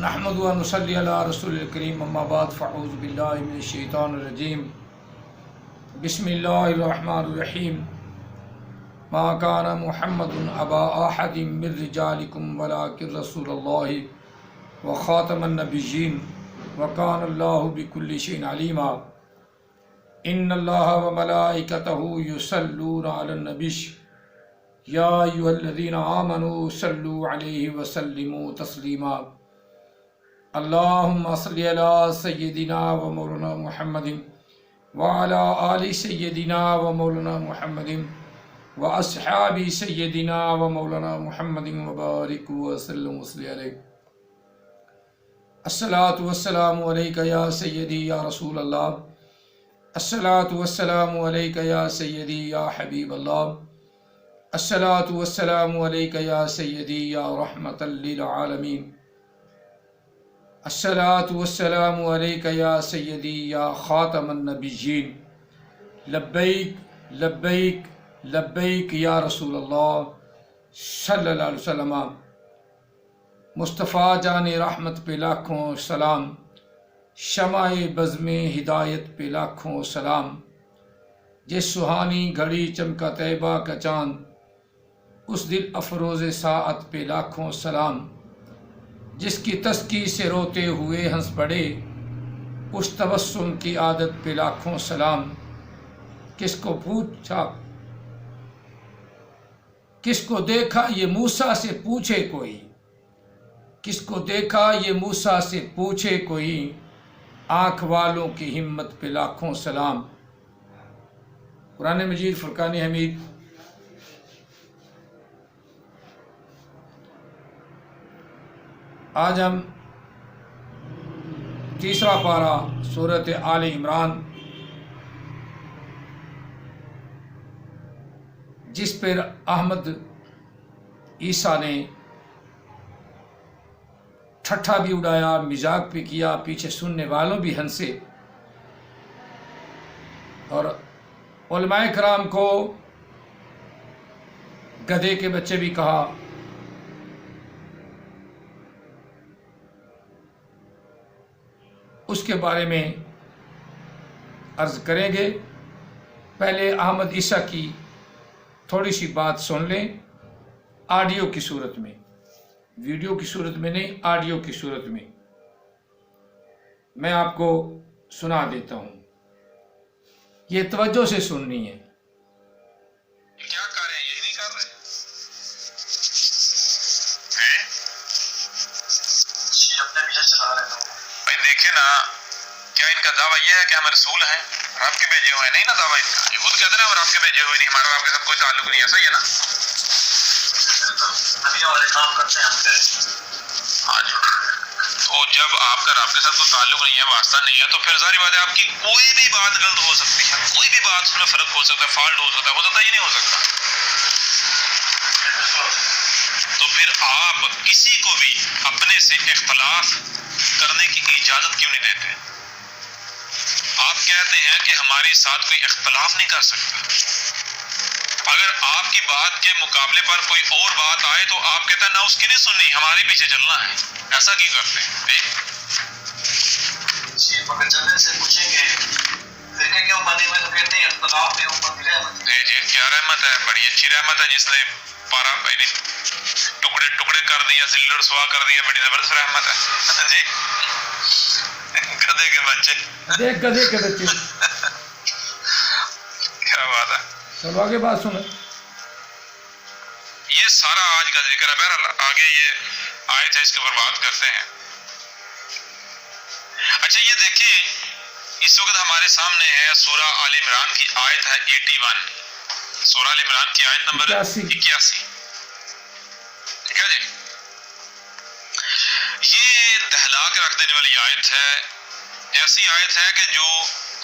نحمد و نصلی علی رسول الکریم اما بعد فاعوذ باللہ من الشیطان الرجیم بسم اللہ الرحمن الرحیم ما کان محمد ابا احد من رجالکم ولکن رسول اللہ و خاتم النبیین وکان اللہ بکل شیء علیما ان اللہ و ملائکتہ یصلون علی النبی یا ایھا الذین آمنوا صلوا علیہ وسلموا تسلیما اللہم صلی علی سیدنا و مولانا محمد وعلی آل سیدنا و مولانا محمد و اصحاب سیدنا و مولانا محمد وبارک وسلم وصلی علیہ الصلاۃ والسلام علیک یا سیدی یا رسول اللہ الصلاۃ والسلام علیک یا سیدی یا حبیب اللہ الصلاۃ والسلام علیک یا سیدی یا رحمۃ للعالمین الصلاۃ والسلام علیک یا سیدی یا خاتم النبیین لبیک لبیک لبیک یا رسول اللہ صلی اللہ علیہ وسلم۔ مصطفیٰ جان رحمت پہ لاکھوں سلام، شمع بزم ہدایت پہ لاکھوں سلام، جس سہانی گھڑی چمکا طیبہ کا چاند، اس دل افروز ساعت پہ لاکھوں سلام، جس کی تسکی سے روتے ہوئے ہنس پڑے، اس تبسم کی عادت پہ لاکھوں سلام۔ کس کو پوچھا کس کو دیکھا یہ موسیٰ سے پوچھے کوئی، کس کو دیکھا یہ موسیٰ سے پوچھے کوئی، آنکھ والوں کی ہمت پہ لاکھوں سلام۔ قرآن مجید فرقان حمید آج ہم تیسرا پارہ سورۃ آل عمران، جس پر احمد عیسیٰ نے ٹھٹھا بھی اڑایا، مذاق بھی کیا، پیچھے سننے والوں بھی ہنسے، اور علماء کرام کو گدھے کے بچے بھی کہا۔ اس کے بارے میں عرض کریں گے۔ پہلے احمد عیسیٰ کی تھوڑی سی بات سن لیں، آڈیو کی صورت میں، ویڈیو کی صورت میں نہیں، آڈیو کی صورت میں میں آپ کو سنا دیتا ہوں، یہ توجہ سے سننی ہے۔ کیا کر رہے ہیں؟ یہ نہیں کر رہے ہیں اپنے پیچھے چلا رہے ہیں بھائی۔ دیکھیں نا، کیا ان کا دعویٰ یہ ہے کہ ہم رسول ہیں، رب کے بھیجے ہوئے ہیں؟ نہیں نا دعویٰ ان کا، یہ خود کہتے ہیں ہم رب کے بھیجے ہوئے نہیں، ہمارا رب کے ساتھ کوئی تعلق نہیں ہے، صحیح ہے نا؟ نبیوں والے کام کرتے ہیں ہم کریں۔ ہاں جی، تو جب آپ کا رب کے ساتھ کوئی تعلق نہیں ہے، واسطہ نہیں ہے، تو پھر ظاہر بات ہے آپ کی کوئی بھی بات غلط ہو سکتی ہے، کوئی بھی بات اس میں فرق ہو سکتا ہے، فالٹ ہو سکتا ہے ہی نہیں ہو سکتا۔ تو پھر آپ کسی کو بھی اپنے سے اختلاف کرنے کی اجازت کیوں نہیں دیتے؟ آپ کہتے ہیں کہ ہمارے ساتھ کوئی اختلاف نہیں کر سکتا، اگر آپ کی بات کے مقابلے پر کوئی اور بات آئے تو آپ کہتے ہیں نہ اس کی نہیں سننی، ہمارے پیچھے چلنا ہے، ایسا کیوں کرتے ہیں؟ جی مگر چلنے سے پوچھیں گے فرقے کیوں بنے ہوئے، تو کہتے ہیں اختلاف میں اوپر کی رحمت ہے۔ جی کیا رحمت ہے؟ بڑی اچھی رحمت ہے، جس نے پارا ٹکڑے ٹکڑے کر دیا، ذل و رسوا کر دیا، بڑی زبردست رحمت ہے جی۔ گدھے کے بچے، گدھے کے بچے، کیا بات ہے۔ چلو آگے بات سنیں۔ یہ سارا آج کا ذکر ہے، بہرحال آگے یہ آیت ہے، اس کے اوپر بات کرتے ہیں۔ اچھا یہ دیکھیں، اس وقت ہمارے سامنے ہے سورہ آل عمران کی آیت ہے 81، سورہ آل عمران کی آیت نمبر 81، ٹھیک ہے جی۔ یہ دہلا کے رکھ دینے والی آیت ہے، ایسی آیت ہے کہ جو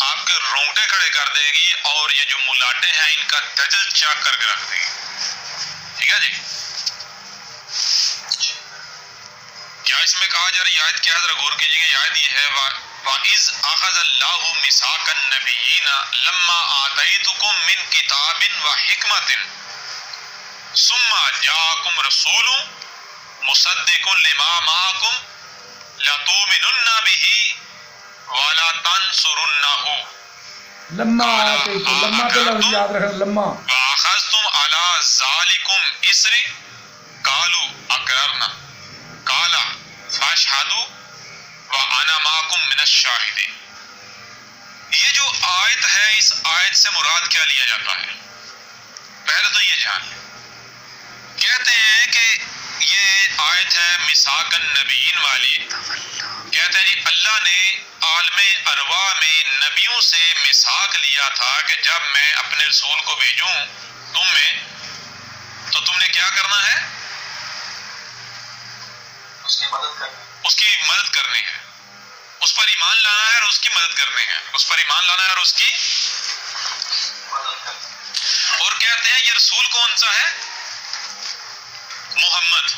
آپ کے رونگٹے کھڑے کر دے گی، اور یہ جو ملاٹے ہیں ان کا دجل چاک کر کے رکھ دے گی، ٹھیک ہے جی۔ کیا اس میں کہا جا رہی آیت کیا ہے؟ ذرا غور کیجیے گا۔ آیت یہ ہے وَإِذْ أَخَذَ اللَّهُ مِيثَاقَ النَّبِيِّينَ لَمَّا آتَيْتُكُم مِّن كِتَابٍ وَحِكْمَةٍ ثُمَّ جَاءَكُمْ رَسُولٌ مُصَدِّقٌ لِمَا مَعَكُمْ لَتُؤْمِنُنَّ بِهِ وَلَتَنْصُرُنَّهُ لما آتے تو لما پہ لفظ یاد رکھنا لما وَأَخَذْتُمْ عَلَى ذَلِكُمْ إِصْرِي قَالُوا أَقْرَرْنَا قَالَ فَاشْهَدُوا وَأَنَا مَعَكُمْ مِنَ الشَّاهِدِينَ. یہ جو آیت ہے، اس آیت سے مراد کیا لیا جاتا ہے؟ پہلے تو یہ جان لیں. کہتے ہیں کہ یہ آیت ہے میثاق النبیین والی. کہتے ہیں جی اللہ نے عالم ارواح میں نبیوں سے میثاق لیا تھا کہ جب میں اپنے رسول کو بھیجوں تم میں تو تم نے کیا کرنا ہے؟ اس کی مدد کرنی ہے، اس پر ایمان لانا ہے اور اس کی مدد کرنی ہے، اس پر ایمان لانا ہے اور اس کی مدد کرنی. اور کہتے ہیں یہ رسول کون سا ہے؟ محمد.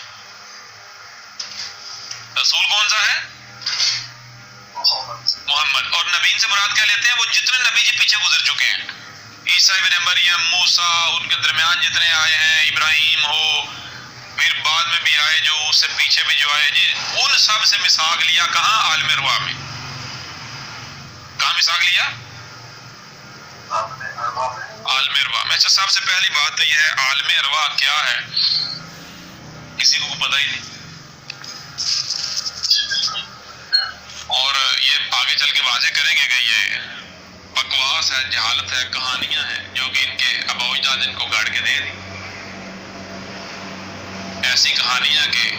رسول کون سا ہے؟ محمد. اور نبیین سے مراد کیا لیتے ہیں؟ وہ جتنے نبی جی پیچھے گزر چکے ہیں، عیسیٰ ابن مریم، موسیٰ، ان کے درمیان جتنے آئے ہیں، ابراہیم ہو، پھر بعد میں بھی آئے جو اس سے پیچھے بھی جو آئے جی، ان سب سے میثاق لیا. کہاں؟ عالم ارواح میں. کہاں میثاق لیا؟ عالم ارواح میں. اچھا سب سے پہلی بات تو یہ ہے عالم ارواح کیا ہے؟ کسی کو پتہ ہی نہیں. اور یہ آگے چل کے واضح کریں گے کہ یہ بکواس ہے، جہالت ہے، کہانیاں ہیں جو کہ ان کے آبا و اجداد ان کو گاڑ کے دے دی. ایسی کہانیاں کہ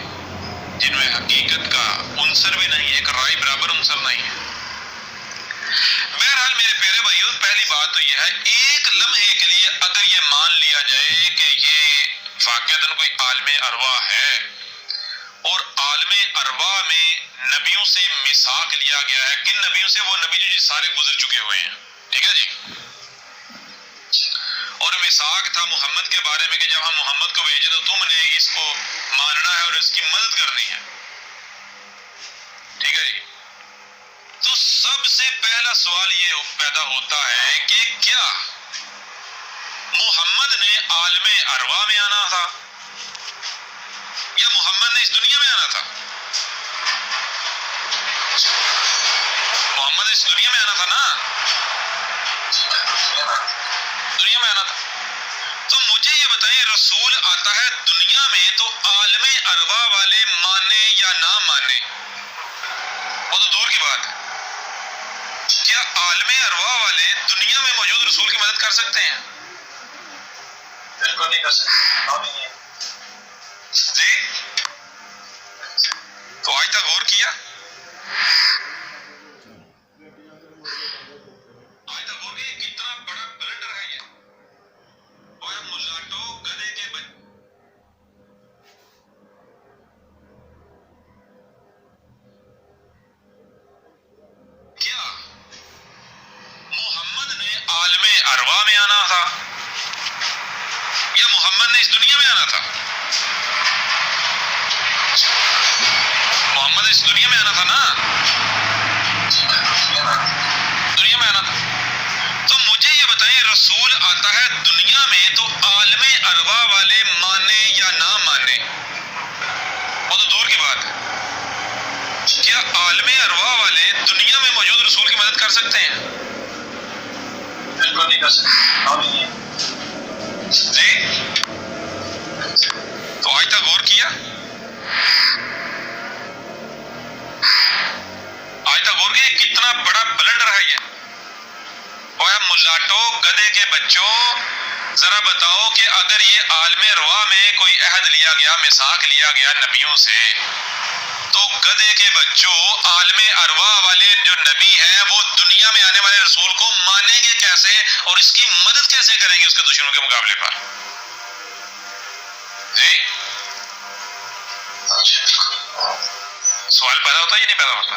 جن میں حقیقت کا عنصر بھی نہیں، ایک رائے برابر عنصر نہیں ہے. بہرحال میرے پیارے بھائیوں، پہلی بات تو یہ ہے ایک لمحے کے لیے اگر یہ مان لیا جائے کہ یہ واقعتاً کوئی عالم ارواح ہے اور عالم ارواح میں نبیوں سے میثاق لیا گیا ہے. کن نبیوں سے؟ وہ نبی جو سارے گزر چکے ہوئے ہیں. ٹھیک ہے جی. اور میثاق تھا محمد کے بارے میں کہ جب ہم محمد کو بھیجیں تو تم نے اس کو ماننا ہے اور اس کی مدد کرنی ہے. ٹھیک ہے جی. تو سب سے پہلا سوال یہ پیدا ہوتا ہے کہ کیا محمد نے عالم ارواح میں آنا تھا یا محمد نے اس دنیا میں آنا تھا؟ محمد اس دنیا میں آنا تھا نا، دنیا میں آنا تھا. تو مجھے یہ بتائیں رسول آتا ہے دنیا میں تو عالم ارواح والے مانے یا نہ مانے وہ تو دور کی بات ہے. کیا عالم ارواح والے دنیا میں موجود رسول کی مدد کر سکتے ہیں؟ بالکل نہیں کر سکتے جی. تو آج تک غور کیا؟ آج تک غور کیا کتنا بڑا بلنڈر ہے یہ؟ اور ملاٹو گدھے کے بچے. کیا محمد نے عالم ارواح میں آنا تھا یا محمد نے اس دنیا میں آنا تھا؟ محمد اس دنیا میں آنا تھا نا، دنیا میں آنا تھا. تو مجھے یہ بتائیں رسول آتا ہے دنیا میں تو عالم ارواح والے مانے یا نہ مانے وہ تو دور کی بات ہے. کیا عالم ارواح والے دنیا میں موجود رسول کی مدد کر سکتے ہیں؟ بالکل نہیں کر سکتے جی. تو آج تک غور کیا؟ آج تک غور کیا کتنا بڑا بلنڈر ہے یہ؟ اور ملاٹو گدھے کے بچوں ذرا بتاؤ کہ اگر یہ عالم ارواح میں کوئی عہد لیا گیا، میثاق لیا گیا نبیوں سے، تو گدھے کے بچوں عالم ارواح والے جو نبی ہیں وہ دنیا میں آنے والے رسول کو مانیں گے کیسے اور اس کی مدد کیسے کریں گے اس کے دشمنوں کے مقابلے پر؟ جی سوال پیدا ہوتا ہے یا نہیں پیدا ہوتا؟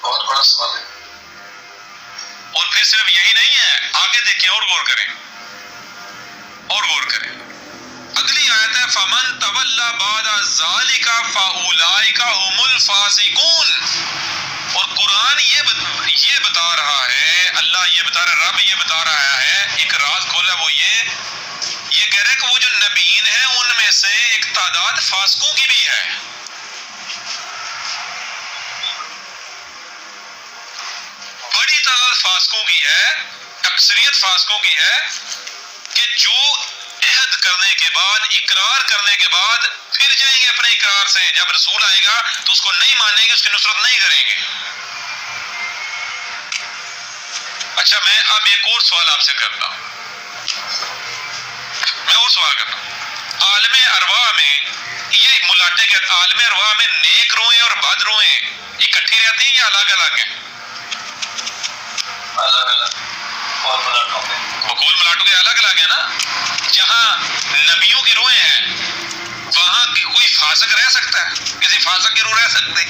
بہت بڑا سوال ہے. اور پھر صرف یہی نہیں ہے، آگے دیکھیں اور غور کریں اور غور کریں. اگلی آیت ہے فَمَن تَوَلَّى بَعْدَ ذَلِكَ فَأُولَٰئِكَ هُمُ الْفَاسِقُونَ. اور قرآن یہ بتا رہا ہے، اللہ یہ بتا رہا ہے، رب یہ بتا رہا ہے، ایک راز کھولا وہ یہ کہہ رہا ہے کہ وہ جو نبیین ہیں ان میں سے ایک تعداد فاسقوں کی بھی ہے. فاسقوں کی ہے، اکثریت فاسقوں کی ہے کہ جو عہد کرنے کے بعد، اقرار کرنے کے بعد پھر جائیں گے اپنے اقرار سے، جب رسول آئے گا تو اس کو نہیں مانیں گے، اس کی نصرت نہیں کریں گے۔ اچھا میں اب ایک اور سوال آپ سے کرتا ہوں، میں اور سوال کرتا ہوں، عالم ارواح میں یہ ملاٹے کے عالم ارواح میں نیک روحیں اور بد روحیں اکٹھی رہتی ہیں یا الگ الگ ہیں؟ الگ الگ، وقول ملاٹوں کے الگ الگ ہیں نا۔ جہاں نبیوں کی روحیں ہیں وہاں کوئی فاسق رہ سکتا ہے؟ کسی فاسق کی روح رہ سکتی؟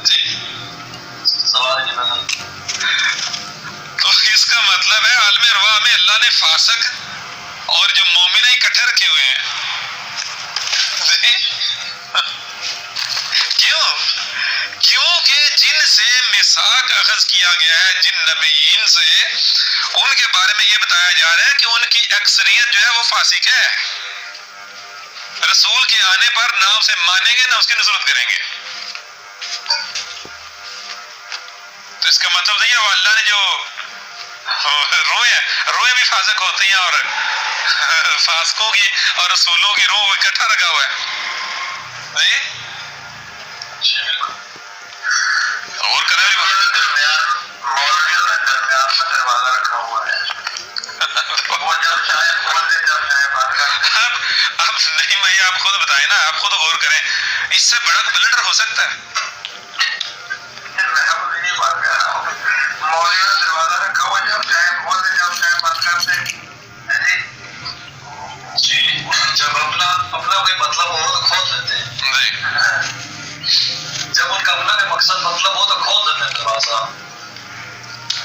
جی سوال جی، تو اس کا مطلب ہے عالم ارواح میں اللہ نے فاسق اور جو مومن ہیں اکٹھے رکھے ہوئے ہیں۔ کیونکہ جن سے میثاق اخذ کیا گیا ہے، جن نبیین سے، ان کے بارے میں یہ بتایا جا رہا ہے کہ ان کی اکثریت جو ہے وہ فاسق ہے، رسول کے آنے پر نہ اسے مانیں گے نہ اس کی نصرت کریں گے۔ تو اس کا مطلب نہیں ہے اللہ نے جو روحیں بھی فاسق ہوتی ہیں اور فاسقوں کی اور رسولوں کی روح اکٹھا رکھا ہوا ہے۔ اور کرا اب نہیں بھائی، آپ خود بتائیں نا، آپ خود غور کریں، اس سے بڑا بلنڈر ہو سکتا ہے؟ جی جب اپنا کوئی مطلب ہو تو کھول دیتے ہیں، جب ان کا اپنا کوئی مقصد مطلب ہو تو کھول دیتے ہیں دروازہ۔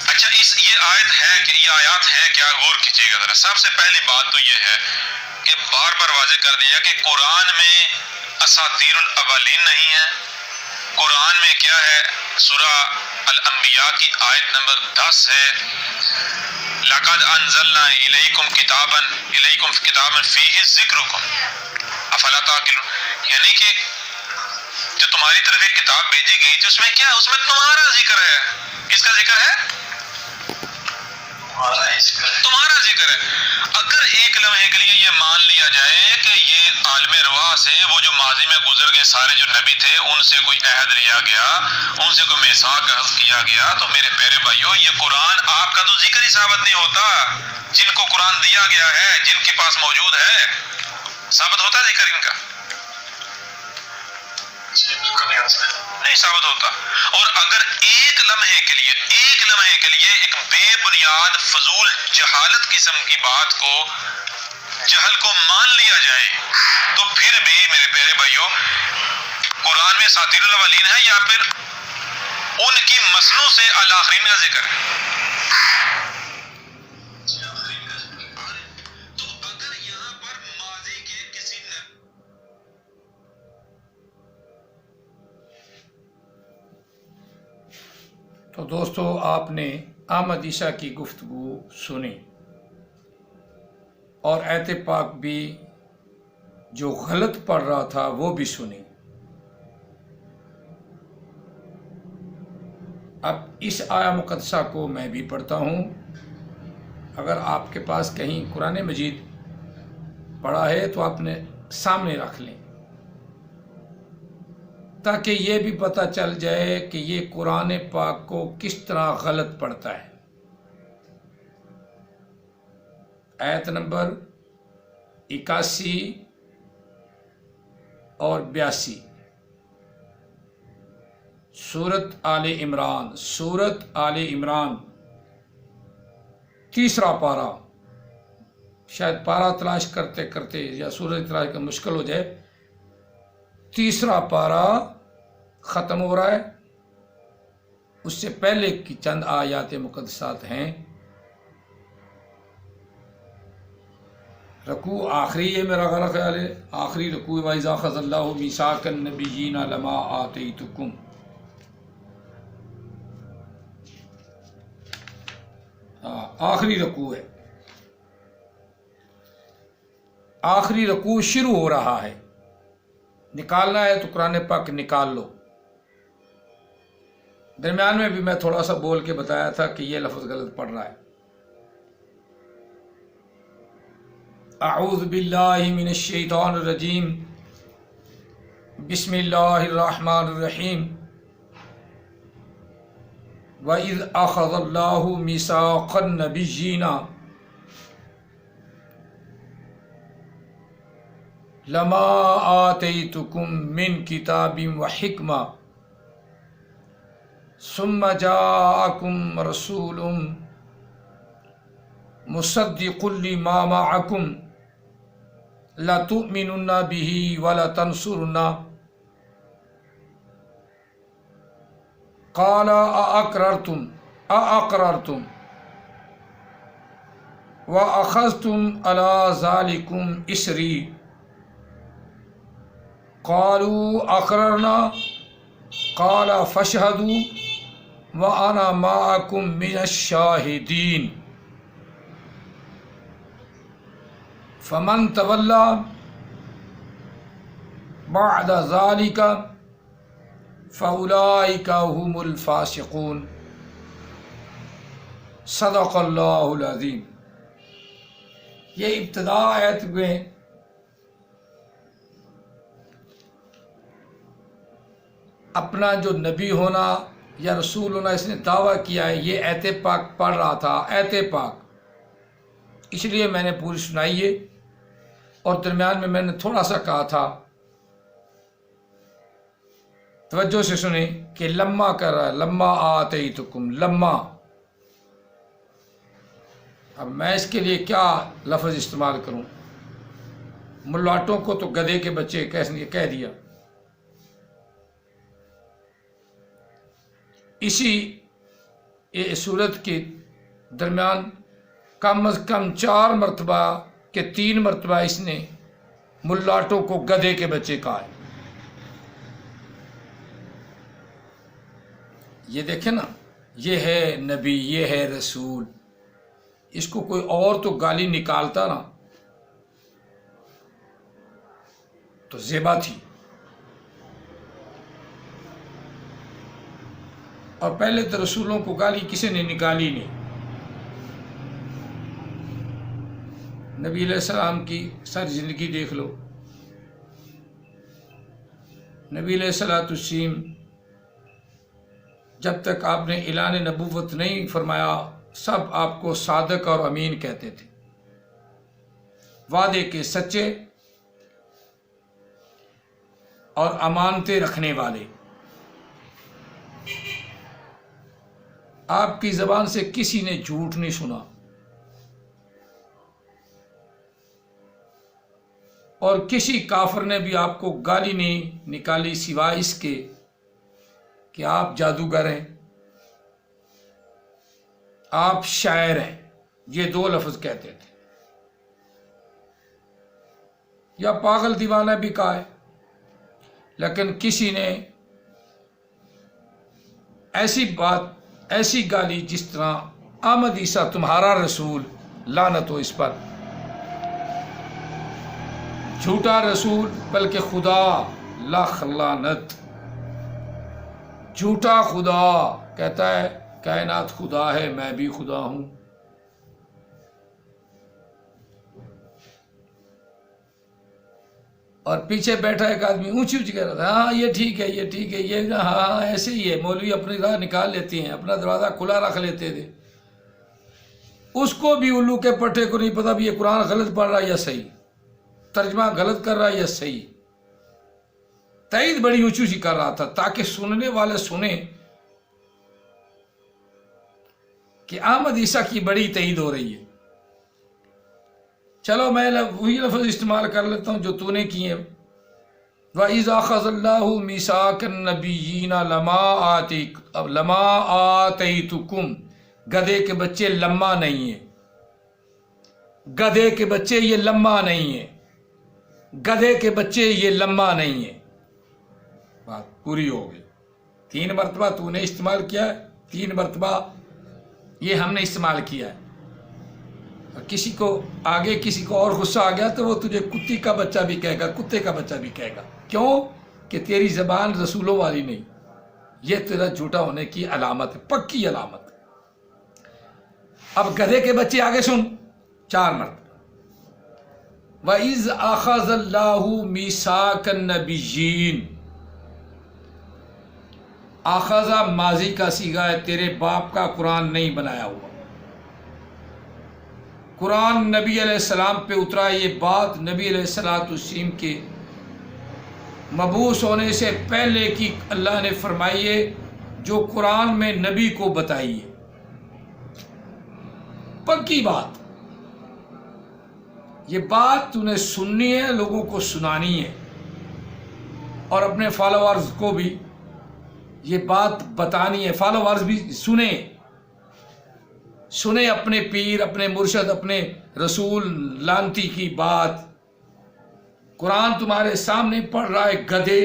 اچھا یہ آیت ہے کہ یہ آیات ہے کیا، غور کیجیے گا ذرا۔ سب سے پہلی بات تو یہ ہے کہ بار بار واضح کر دیا کہ قرآن میں اساطیر الاولین نہیں ہے۔ قرآن میں کیا ہے؟ سورہ الانبیاء کی آیت نمبر 10 ہے، لَقَدْ أَنزَلْنَا إِلَيْكُمْ كِتَابًا فِيهِ ذِكْرُكُمْ أَفَلَا تَعْقِلُونَ، یعنی کہ جو تمہاری طرف ایک کتاب بھیجی گئی تھی اس میں کیا ہے؟ اس میں تمہارا ذکر ہے۔ کس کا ذکر ہے؟ تمہارا ذکر ہے۔ اگر ایک لمحے کے لیے یہ مان لیا جائے کہ یہ عالم ارواح سے، وہ جو ماضی میں گزر گئے سارے جو نبی تھے، ان سے کوئی عہد لیا گیا، ان سے کوئی میثاق اخذ کیا گیا، تو میرے پیارے بھائیو یہ قرآن آپ کا تو ذکر ہی ثابت نہیں ہوتا۔ جن کو قرآن دیا گیا ہے، جن کے پاس موجود ہے، ثابت ہوتا ہے ذکر ان کا؟ نہیں ثابت ہوتا۔ اور اگر ایک لمحے کے لیے ایک بے بنیاد فضول جہالت قسم کی بات کو، جہل کو مان لیا جائے، تو پھر بھی میرے پیارے بھائیوں قرآن میں اساطیر الاولین ہے یا پھر ان کی مسنوں سے الآخرین کا ذکر ہے؟ تو اگر یہاں پر ماضی کے کسی تو دوستو آپ نے احمد عیسیٰ کی گفتگو سنی اور آیت پاک بھی جو غلط پڑھ رہا تھا وہ بھی سنی۔ اب اس آیہ مقدسہ کو میں بھی پڑھتا ہوں، اگر آپ کے پاس کہیں قرآن مجید پڑھا ہے تو آپ نے سامنے رکھ لیں تاکہ یہ بھی پتہ چل جائے کہ یہ قرآن پاک کو کس طرح غلط پڑھتا ہے۔ آیت نمبر 81 اور 82 سورت آل عمران تیسرا پارہ، شاید پارہ تلاش کرتے کرتے یا سورج تلاش کا مشکل ہو جائے، تیسرا پارہ ختم ہو رہا ہے، اس سے پہلے کی چند آیات مقدسات ہیں۔ رکوع آخری ہے، میرا غلط خیال ہے آخری رکوع، وَإِذَا أَخَذَ اللَّهُ مِيثَاقَ النَّبِيِّينَ لَمَا آتَيْتُكُمْ، آخری رکوع ہے، آخری رکوع شروع ہو رہا ہے، نکالنا ہے تو قرآن پاک نکال لو۔ درمیان میں بھی میں تھوڑا سا بول کے بتایا تھا کہ یہ لفظ غلط پڑھ رہا ہے. اعوذ باللہ من الشیطان الرجیم بسم اللہ الرحمن الرحیم وَإِذْ أَخَذَ اللَّهُ مِيثَاقَ النَّبِيِّينَ لَمَا آتَيْتُكُم مِّن كِتَابٍ وَحِكْمَةٍ ثُمَّ جَاءَكُم رَّسُولٌ مُصَدِّقٌ لِّمَا مَعَكُمْ لَتُؤْمِنُنَّ بِهِ وَلَتَنصُرُنَّهُ قال أأقررتم وأخذتم على ذلكم إصري قالوا أقررنا قال فاشهدوا وأنا معكم من الشاهدين فمن تولى بعد ذلك فَأُولَئِكَ هُمُ الْفَاسِقُونَ. صدق اللہ العظیم. یہ ابتدا آیت میں اپنا جو نبی ہونا یا رسول ہونا اس نے دعویٰ کیا ہے، یہ ایت پاک پڑھ رہا تھا. ایت پاک اس لیے میں نے پوری سنائی ہے، اور درمیان میں نے تھوڑا سا کہا تھا، توجہ سے سنیں کہ لما کر رہا ہے، لما آتیتکم، لما. اب میں اس کے لیے کیا لفظ استعمال کروں؟ ملاٹوں کو تو گدھے کے بچے کہہ دیا. اسی صورت کے درمیان کم از کم 4 مرتبہ کہ 3 مرتبہ اس نے ملاٹوں کو گدھے کے بچے کہا ہے. یہ دیکھیں نا، یہ ہے نبی، یہ ہے رسول. اس کو کوئی اور تو گالی نکالتا نا تو زیبا تھی. اور پہلے تو رسولوں کو گالی کسی نے نکالی نہیں. نبی علیہ السلام کی ساری زندگی دیکھ لو. نبی علیہ السلام جب تک آپ نے اعلان نبوت نہیں فرمایا، سب آپ کو صادق اور امین کہتے تھے، وعدے کے سچے اور امانتیں رکھنے والے. آپ کی زبان سے کسی نے جھوٹ نہیں سنا، اور کسی کافر نے بھی آپ کو گالی نہیں نکالی سوائے اس کے کہ آپ جادوگر ہیں، آپ شاعر ہیں. یہ 2 لفظ کہتے تھے. یا پاگل دیوانہ بھی کہا ہے، لیکن کسی نے ایسی گالی جس طرح احمد عیسیٰ تمہارا رسول، لعنت ہو اس پر، جھوٹا رسول بلکہ خدا، لاکھ لعنت. جھوٹا خدا کہتا ہے کائنات خدا ہے، میں بھی خدا ہوں. اور پیچھے بیٹھا ایک آدمی اونچی اونچی کہہ رہا تھا، ہاں یہ ٹھیک ہے، یہ ٹھیک ہے، یہ ہاں ایسے ہی ہے. مولوی اپنی راہ نکال لیتے ہیں، اپنا دروازہ کھلا رکھ لیتے تھے. اس کو بھی الو کے پٹھے کو نہیں پتا بھی یہ قرآن غلط پڑھ رہا ہے یا صحیح، ترجمہ غلط کر رہا ہے یا صحیح. تائید بڑی اونچی اونچی کر رہا تھا تاکہ سننے والے سنیں کہ احمد عیسیٰ کی بڑی تائید ہو رہی ہے. چلو میں وہی لفظ استعمال کر لیتا ہوں جو تو نے کیے. وَإِذْ أَخَذَ اللَّهُ مِيثَاقَ النَّبِيِّينَ لَمَا آتَيْتُكُمْ. گدھے کے بچے لما نہیں ہیں، گدھے کے بچے یہ لما نہیں ہیں، گدھے کے بچے یہ لما نہیں ہیں. بات پوری ہو گئی. 3 مرتبہ تو نے استعمال کیا ہے، 3 مرتبہ یہ ہم نے استعمال کیا ہے. اور کسی کو آگے کسی کو اور غصہ آ گیا تو وہ تجھے کتی کا بچہ بھی کہے گا، کتے کا بچہ بھی کہے گا. کیوں کہ تیری زبان رسولوں والی نہیں. یہ تیرا جھوٹا ہونے کی علامت ہے، پکی علامت۔ اب گدھے کے بچے آگے سن 4 مرتبہ۔ وَإِذْ أَخَذَ اللَّهُ مِيثَاقَ النَّبِيِّينَ، آخذہ ماضی کا صیغہ ہے، تیرے باپ کا قرآن نہیں بنایا ہوا۔ قرآن نبی علیہ السلام پہ اترا، یہ بات نبی علیہ السلام کے مبعوث ہونے سے پہلے کی اللہ نے فرمائی ہے، جو قرآن میں نبی کو بتائی ہے، پکی بات۔ یہ بات تو نے سننی ہے، لوگوں کو سنانی ہے، اور اپنے فالوورز کو بھی یہ بات بتانی ہے۔ فالوورز بھی سنیں اپنے پیر، اپنے مرشد، اپنے رسول لانتی کی بات۔ قرآن تمہارے سامنے پڑھ رہا ہے گدھے،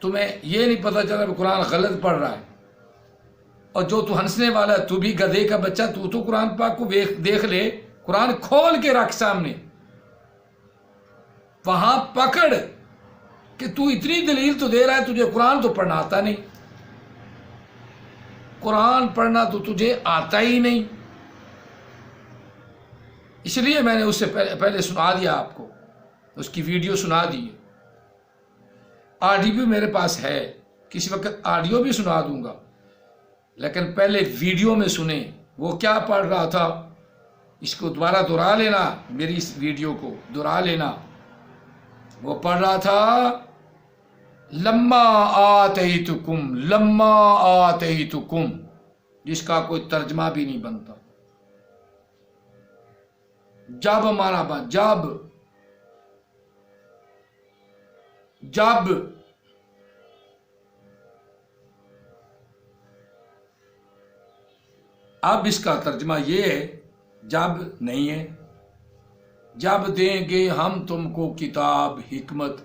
تمہیں یہ نہیں پتہ چلا کہ قرآن غلط پڑھ رہا ہے، اور جو تو ہنسنے والا ہے تو بھی گدھے کا بچہ، تو قرآن پاک کو دیکھ لے، قرآن کھول کے رکھ سامنے، وہاں پکڑ کہ تو اتنی دلیل تو دے رہا ہے، تجھے قرآن تو پڑھنا آتا نہیں، قرآن پڑھنا تو تجھے آتا ہی نہیں۔ اس لیے میں نے اس سے پہلے سنا دیا آپ کو، اس کی ویڈیو سنا دی، آڈیو بھی میرے پاس ہے، کسی وقت آڈیو بھی سنا دوں گا، لیکن پہلے ویڈیو میں سنیں وہ کیا پڑھ رہا تھا۔ اس کو دوبارہ دہرا لینا، میری اس ویڈیو کو دہرا لینا۔ وہ پڑھ رہا تھا لما آتیتکم، لما آتیتکم، جس کا کوئی ترجمہ بھی نہیں بنتا۔ جب مانا بن، جب اب اس کا ترجمہ یہ ہے، جب نہیں ہے، جب دیں گے ہم تم کو کتاب حکمت،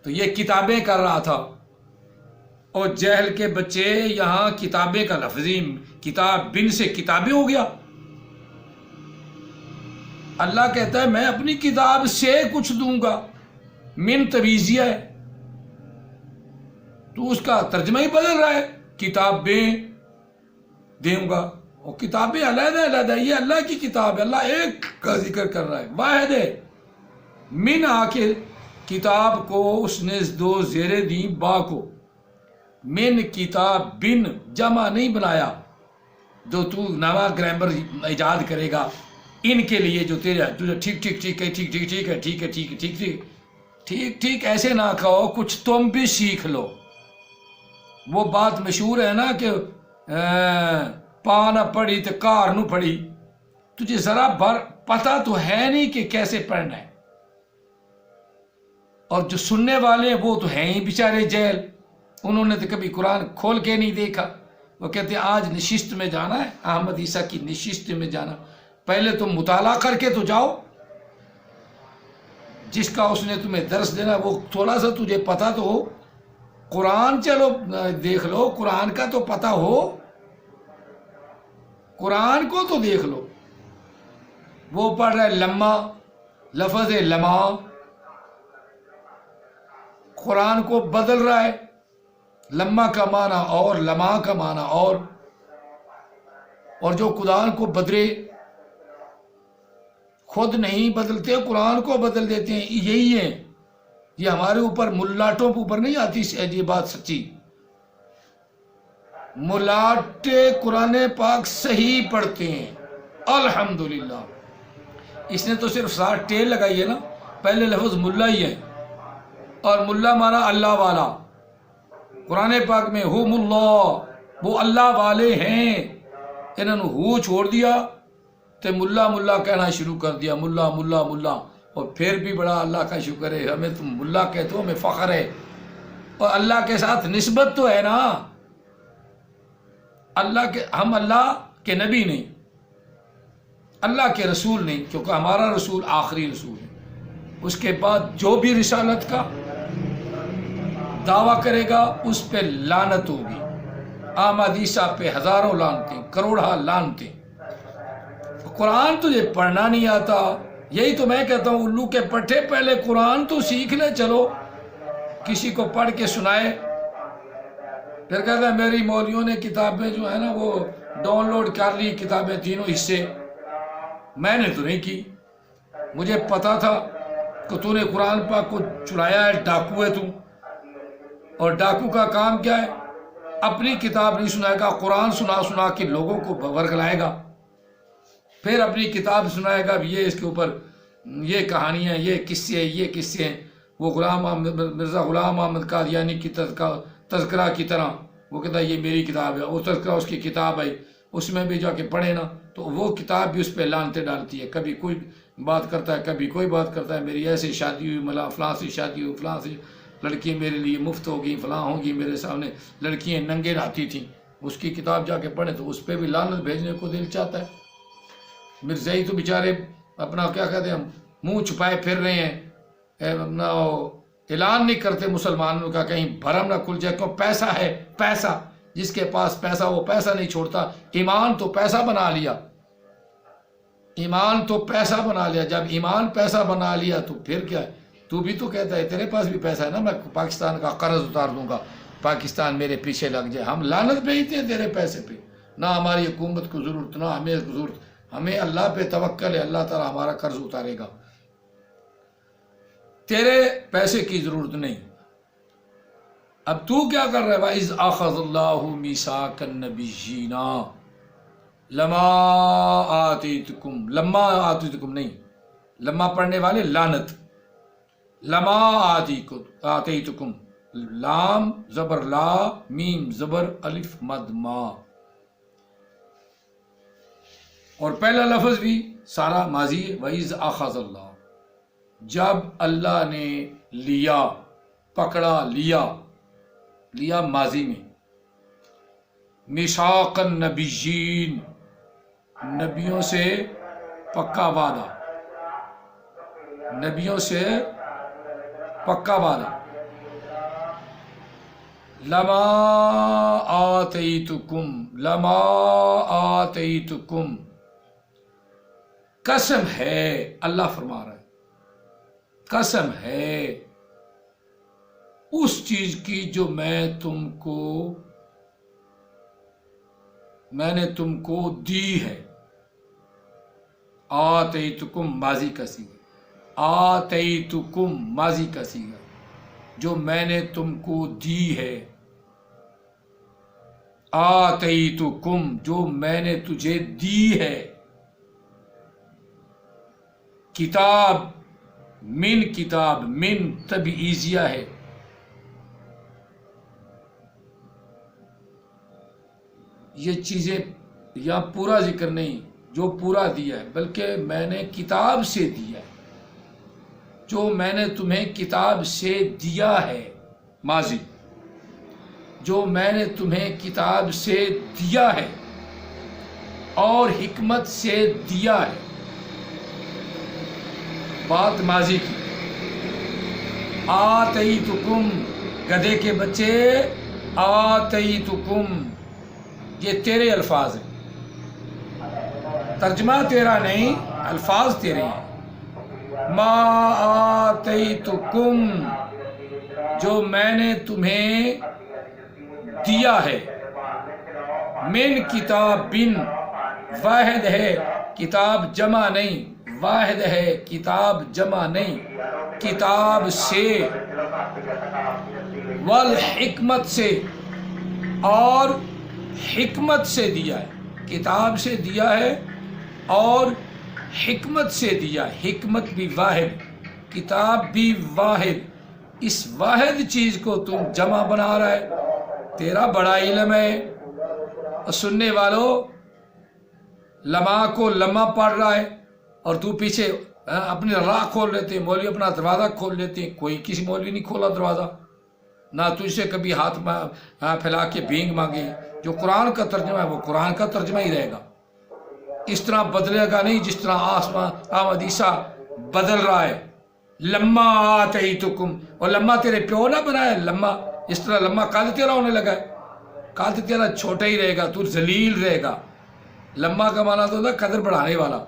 تو یہ کتابیں کر رہا تھا، اور جہل کے بچے یہاں کتابیں کا لفظی کتاب بن سے کتابیں ہو گیا۔ اللہ کہتا ہے میں اپنی کتاب سے کچھ دوں گا، من تویزیہ ہے، تو اس کا ترجمہ ہی بدل رہا ہے، کتابیں دوں گا، اور کتابیں علیحدہ علیحدہ، یہ اللہ کی کتاب ہے، اللہ ایک کا ذکر کر رہا ہے، واحد ہے۔ من آ کے کتاب کو اس نے 2 زیریں دیں با کو، من کتاب بن جمع نہیں بنایا، جو تو نوا گرامر ایجاد کرے گا ان کے لیے، جو تجھے ٹھیک ایسے نہ کہو، کچھ تم بھی سیکھ لو۔ وہ بات مشہور ہے نا کہ پا نہ پڑھی تو کار نہ پڑھی، تجھے ذرا پتہ تو ہے نہیں کہ کیسے پڑھنا ہے، اور جو سننے والے ہیں وہ تو ہیں ہی بیچارے جیل، انہوں نے تو کبھی قرآن کھول کے نہیں دیکھا۔ وہ کہتے ہیں آج نشست میں جانا ہے، احمد عیسیٰ کی نشست میں جانا، پہلے تم مطالعہ کر کے تو جاؤ، جس کا اس نے تمہیں درس دینا وہ تھوڑا سا تجھے پتہ تو ہو، قرآن چلو دیکھ لو، قرآن کا تو پتہ ہو، قرآن کو تو دیکھ لو۔ وہ پڑھ رہا ہے لما، لفظ لما، قرآن کو بدل رہا ہے، لما کا معنی اور لما کا معنی اور جو قرآن کو بدلے خود نہیں بدلتے، قرآن کو بدل دیتے ہیں، یہی ہے۔ یہ ہمارے اوپر ملاٹوں کے اوپر نہیں آتی یہ بات سچی، ملاٹے قرآن پاک صحیح پڑھتے ہیں الحمدللہ۔ اس نے تو صرف 60 ٹیل لگائی ہے نا، پہلے لفظ ملا ہی ہے، اور ملا مانا اللہ والا، قرآن پاک میں ہم اللہ، وہ اللہ والے ہیں، انہوں نے ہو چھوڑ دیا تو ملا ملا کہنا شروع کر دیا، ملا ملا ملا، اور پھر بھی بڑا اللہ کا شکر ہے، ہمیں تم ملا کہتے ہو، ہمیں فخر ہے، اور اللہ کے ساتھ نسبت تو ہے نا، ہم اللہ کے نبی نہیں، اللہ کے رسول نہیں، کیونکہ ہمارا رسول آخری رسول ہے۔ اس کے بعد جو بھی رسالت کا دعویٰ کرے گا اس پہ لعنت ہوگی، احمد عیسیٰ پہ ہزاروں لعنتیں، کروڑہ لعنتیں۔ قرآن تجھے پڑھنا نہیں آتا، یہی تو میں کہتا ہوں الو کے پٹھے، پہلے قرآن تو سیکھ لے، چلو کسی کو پڑھ کے سنائے، پھر کہتا ہے میری مولویوں نے کتابیں جو ہے نا وہ ڈاؤن لوڈ کر لی، کتابیں تینوں حصے۔ میں نے تو نہیں کی، مجھے پتا تھا کہ تو نے قرآن پاک کو چرایا ہے، ڈاکو ہے تو، اور ڈاکو کا کام کیا ہے؟ اپنی کتاب نہیں سنائے گا، قرآن سنا سنا کے لوگوں کو ورگلائے گا، پھر اپنی کتاب سنائے گا یہ اس کے اوپر یہ کہانیاں، یہ قصے ہیں۔ وہ مرزا غلام احمد قادیانی کی تذکرہ کی طرح وہ کہتا ہے یہ میری کتاب ہے، وہ تذکرہ اس کی کتاب ہے، اس میں بھی جا کے پڑھے نا تو وہ کتاب بھی اس پہ لعنتیں ڈالتی ہے، کبھی کوئی بات کرتا ہے، کبھی کوئی بات کرتا ہے، میری ایسے شادی ہوئی، ملا فلاں سے شادی ہوئی، فلاں سے لڑکیاں میرے لیے مفت ہوگی، فلاں ہوگی، میرے سامنے لڑکیاں ننگے نہاتی تھیں، اس کی کتاب جا کے پڑھیں تو اس پہ بھی لعنت بھیجنے کو دل چاہتا ہے۔ مرزائی تو بیچارے اپنا کیا کہتے ہیں منہ چھپائے پھر رہے ہیں، اپنا اعلان نہیں کرتے مسلمانوں کا، کہیں بھرم نہ کھل جائے، کیوں؟ پیسہ ہے، پیسہ، جس کے پاس پیسہ وہ پیسہ نہیں چھوڑتا۔ ایمان تو پیسہ بنا لیا، ایمان تو پیسہ بنا لیا، جب ایمان پیسہ بنا لیا تو پھر کیا ہے؟ تو بھی تو کہتا ہے تیرے پاس بھی پیسہ ہے نا، میں پاکستان کا قرض اتار دوں گا، پاکستان میرے پیچھے لگ جائے۔ ہم لعنت بھیجتے ہیں تیرے پیسے پہ، نہ ہماری حکومت کو ضرورت، نہ ہمیں ضرورت، ہمیں اللہ پہ توکل ہے، اللہ تعالیٰ ہمارا قرض اتارے گا، تیرے پیسے کی ضرورت نہیں۔ اب تو کیا کر رہا ہے؟ وَإِذْ أَخَذَ اللَّهُ مِيثَاقَ النَّبِيِّينَ لَمَا آتَيْتُكُمْ، لما آتَيْتُكُمْ نہیں، لما پڑھنے والے لعنت، لما آتَيْتُكُمْ، لام زبر لا، میم زبر الف مد ما، اور پہلا لفظ بھی سارا ماضی ہے، وَإِذْ أَخَذَ اللَّهُ، جب اللہ نے لیا، پکڑا، لیا ماضی میں، میثاق النبیین، نبیوں سے پکا وعدہ، نبیوں سے پکا وعدہ، لما آتیتکم، قسم ہے، اللہ فرما رہا ہے، قسم ہے اس چیز کی جو میں نے تم کو دی ہے۔ آتیتکم ماضی کا صیغہ، آتیتکم ماضی کا صیغہ، جو میں نے تم کو دی ہے، آتیتکم جو میں نے تجھے دی ہے، کتاب، کتاب، من تبعیضیہ ہے، یہ چیزیں یہاں پورا ذکر نہیں جو پورا دیا ہے، بلکہ میں نے کتاب سے دیا ہے، جو میں نے تمہیں کتاب سے دیا ہے، ماضی، جو میں نے تمہیں کتاب سے دیا ہے اور حکمت سے دیا ہے، بات ماضی کی۔ آتیتکم، گدھے کے بچے، آتیتکم، یہ تیرے الفاظ ہیں، ترجمہ تیرا نہیں، الفاظ تیرے ہیں۔ ما آتیتکم، جو میں نے تمہیں دیا ہے، من کتاب، بن واحد ہے، کتاب جمع نہیں، واحد ہے، کتاب جمع نہیں، کتاب سے، والحکمت سے، اور حکمت سے دیا ہے، کتاب سے دیا ہے اور حکمت سے دیا ہے، حکمت بھی واحد، کتاب بھی واحد، اس واحد چیز کو تم جمع بنا رہا ہے، تیرا بڑا علم ہے۔ سننے والوں، لما کو لما پڑھ رہا ہے اور تو پیچھے اپنی راہ کھول لیتے ہیں، مولوی اپنا دروازہ کھول لیتے ہیں، کوئی کسی مولوی نہیں کھولا دروازہ، نہ تجھ سے کبھی ہاتھ پھیلا کے بھینگ مانگی۔ جو قرآن کا ترجمہ ہے وہ قرآن کا ترجمہ ہی رہے گا، اس طرح بدلے گا نہیں جس طرح احمد عیسیٰ بدل رہا ہے۔ لما آتیتکم، اور لما تیرے پیو نہ بنایا، لما اس طرح لما قد تیرا ہونے لگا ہے، قد تیرا چھوٹا ہی رہے گا، تو ذلیل رہے گا۔ لما کا معنی تو ہوتا ہے قدر بڑھانے والا،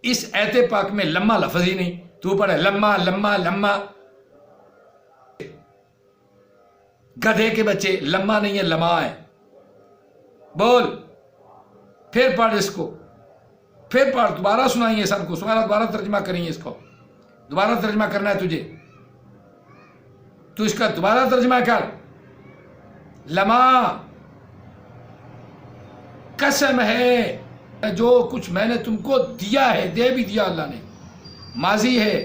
اس ایت پاک میں لما لفظ ہی نہیں، تو پڑھے لما لما لما، گدھے کے بچے، لما نہیں ہے لما ہے. بول پھر پڑھ اس کو، پھر پڑھ، دوبارہ سنائیے سب کو، دوبارہ ترجمہ کریں گے اس کو، دوبارہ ترجمہ کرنا ہے تجھے، تو اس کا دوبارہ ترجمہ کر. لما قسم ہے جو کچھ میں نے تم کو دیا ہے، دے بھی دیا اللہ نے، ماضی ہے.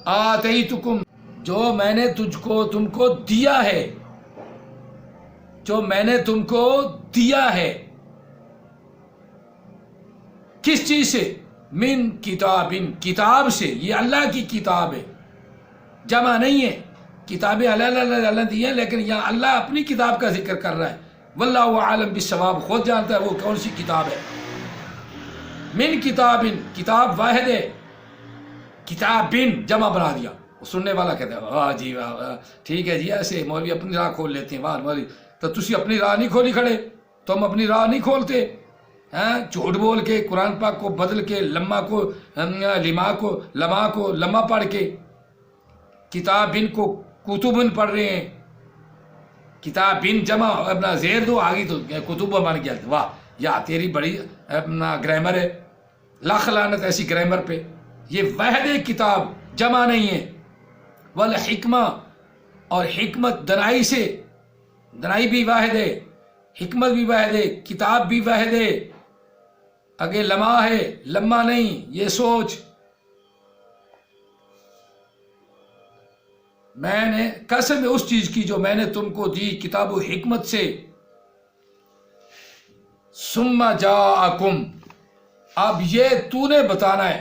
آتیتکم، جو میں نے تم کو دیا ہے، جو میں نے تم کو دیا ہے. کس چیز سے؟ من کتاب، کتاب سے. یہ اللہ کی کتاب ہے، جمع نہیں ہے. کتابیں اللہ دی ہیں، لیکن یہاں اللہ اپنی کتاب کا ذکر کر رہا ہے. واللہ عالم بالصواب، خود جانتا ہے وہ کون سی کتاب ہے. من کتاب، کتاب واحد ہے. کتاب جمع بنا دیا. سننے والا کہتا ہے واہ جی واہ، ٹھیک ہے جی، ایسے مولوی اپنی راہ کھول لیتے ہیں. واہ مولوی، تو تسی اپنی راہ نہیں کھولی کھڑے، تم اپنی راہ نہیں کھولتے. جھوٹ بول کے قرآن پاک کو بدل کے، لما کو لما کو لما پڑھ کے، کتاب کو کتب پڑھ رہے ہیں. کتاب جمع اپنا زیر دو آگی تو کتب بن گیا. واہ، یا تیری بڑی اپنا گرامر ہے، لاکھ لعنت ایسی گرامر پہ. یہ واحد کتاب، جمع نہیں ہے. والحکمہ، اور حکمت دنائی سے، دنائی بھی واحد ہے، حکمت بھی واحد ہے، کتاب بھی واحد ہے. اگے لما ہے، لما نہیں. یہ سوچ، میں نے قسم ہے اس چیز کی جو میں نے تم کو دی کتاب و حکمت سے. ثم جاءکم، اب یہ تو نے بتانا ہے،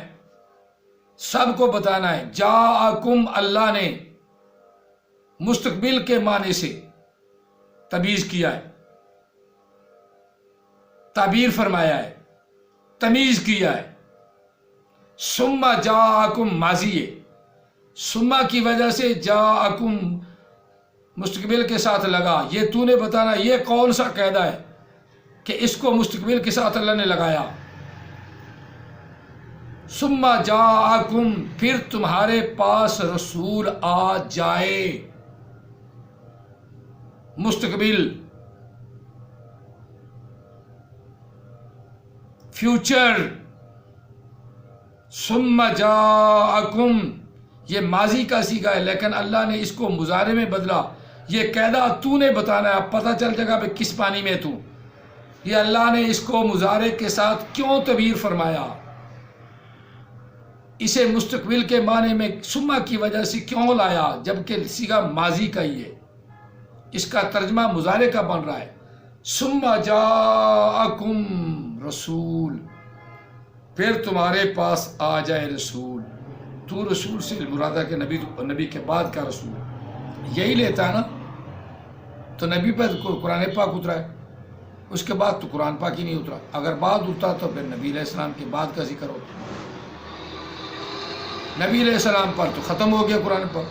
سب کو بتانا ہے. جاءکم، اللہ نے مستقبل کے معنی سے تمیز کیا ہے، تعبیر فرمایا ہے، تمیز کیا ہے. ثم جاءکم ماضی ہے، ثم کی وجہ سے جاءکم مستقبل کے ساتھ لگا. یہ تو نے بتانا، یہ کون سا قاعدہ ہے کہ اس کو مستقبل کے ساتھ اللہ نے لگایا. ثم جاءکم، پھر تمہارے پاس رسول آ جائے. مستقبل، فیوچر. ثم جاءکم، یہ ماضی کا صیغہ ہے، لیکن اللہ نے اس کو مضارع میں بدلا. یہ قاعدہ تو نے بتانا ہے. اب پتہ چل جائے گا کہ کس پانی میں تو. یہ اللہ نے اس کو مضارع کے ساتھ کیوں تعبیر فرمایا، اسے مستقبل کے معنی میں ثم کی وجہ سے کیوں لایا، جبکہ صیغہ ماضی کا ہی ہے. اس کا ترجمہ مضارع کا بن رہا ہے. ثم جاءکم رسول، پھر تمہارے پاس آ جائے رسول. تو رسول سے مراد ہے کہ نبی کے بعد کا رسول یہی لیتا ہے نا. تو نبی پر قرآن پاک اترا ہے، اس کے بعد تو قرآن پاک ہی نہیں اترا. اگر بعد اترا تو پھر نبی علیہ السلام کے بعد کا ذکر ہوتا. نبی علیہ السلام پر تو ختم ہو گیا قرآن پر.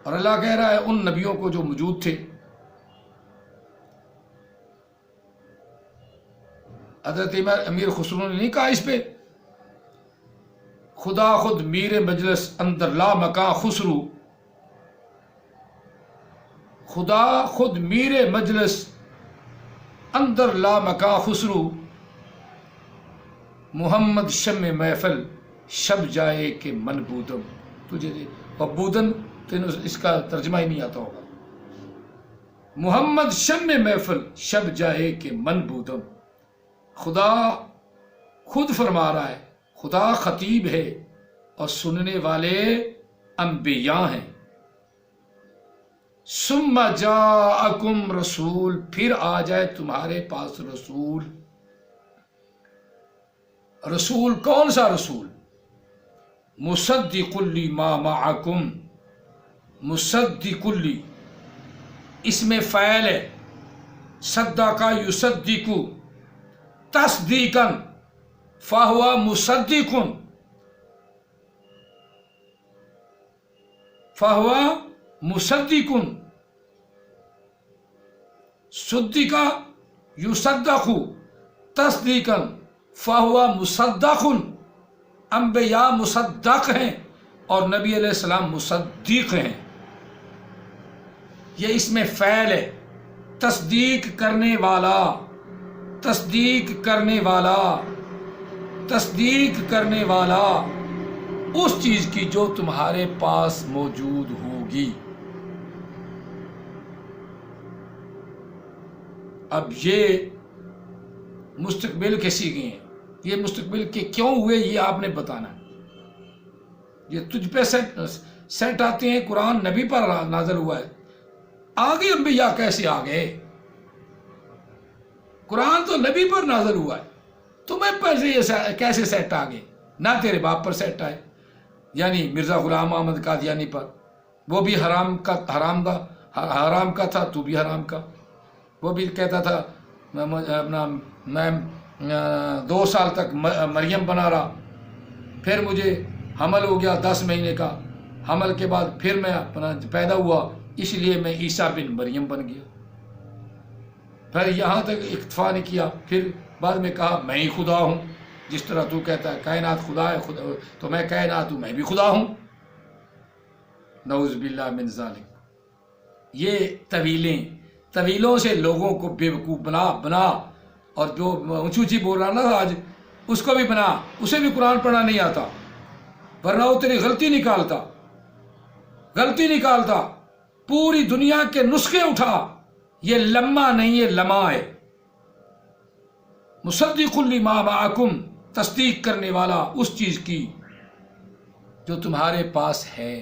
اور اللہ کہہ رہا ہے ان نبیوں کو جو موجود تھے. حضرت امیر خسرو نے نہیں کہا اس پہ، خدا خود میر مجلس اندر لا مکان خسرو، خدا خود میر مجلس اندر لا مکان خسرو، محمد شم محفل شب جائے کہ من بودم. تجھے اور بودن اس کا ترجمہ ہی نہیں آتا ہوگا. محمد شم محفل شب جائے کہ من بودم. خدا خود فرما رہا ہے، خدا خطیب ہے اور سننے والے انبیاء ہیں. ثم جاءکم رسول، پھر آ جائے تمہارے پاس رسول. رسول کون سا رسول؟ مصدق لما معکم. مصدق لی اس میں فعل ہے، صدق یصدق تصدیقا فہو مصدق، فہو مصدق. صدق یصدق تصدیقا فہو مصدق. انبیاء مصدق ہیں، اور نبی علیہ السلام مصدق ہیں. یہ اس میں فعل ہے، تصدیق کرنے والا، تصدیق کرنے والا، تصدیق کرنے والا اس چیز کی جو تمہارے پاس موجود ہوگی. اب یہ مستقبل کے سیکھے ہیں، یہ مستقبل کے کیوں ہوئے یہ آپ نے بتانا ہے. یہ تجھ پہ سیٹ آتے ہیں، قرآن نبی پر نازل ہوا ہے. آگے انبیاء کیسے آگئے؟ قرآن تو نبی پر نازل ہوا ہے، تمہیں پر یہ کیسے سیٹ آگئے؟ نہ تیرے باپ پر سیٹ آئے، یعنی مرزا غلام احمد قادیانی پر. وہ بھی حرام کا تھا، تو بھی حرام کا. وہ بھی کہتا تھا میں 2 سال تک مریم بنا رہا، پھر مجھے حمل ہو گیا 10 مہینے کا، حمل کے بعد پھر میں اپنا پیدا ہوا، اس لیے میں عیسیٰ بن مریم بن گیا. پھر یہاں تک اکتفا نہیں کیا، پھر بعد میں کہا میں ہی خدا ہوں. جس طرح تو کہتا ہے کائنات خدا ہے، خدا تو میں کائنات ہوں، میں بھی خدا ہوں. نعوذ باللہ من ذالک. یہ طویلوں سے لوگوں کو بیوقوف بنا اور جو اونچی اونچی بول رہا نا آج، اس کو بھی بنا، اسے بھی قرآن پڑھنا نہیں آتا، ورنہ وہ تیری غلطی نکالتا. پوری دنیا کے نسخے اٹھا. یہ لمحہ نہیں، یہ لمحہ ہے. مصدق لما معکم، تصدیق کرنے والا اس چیز کی جو تمہارے پاس ہے.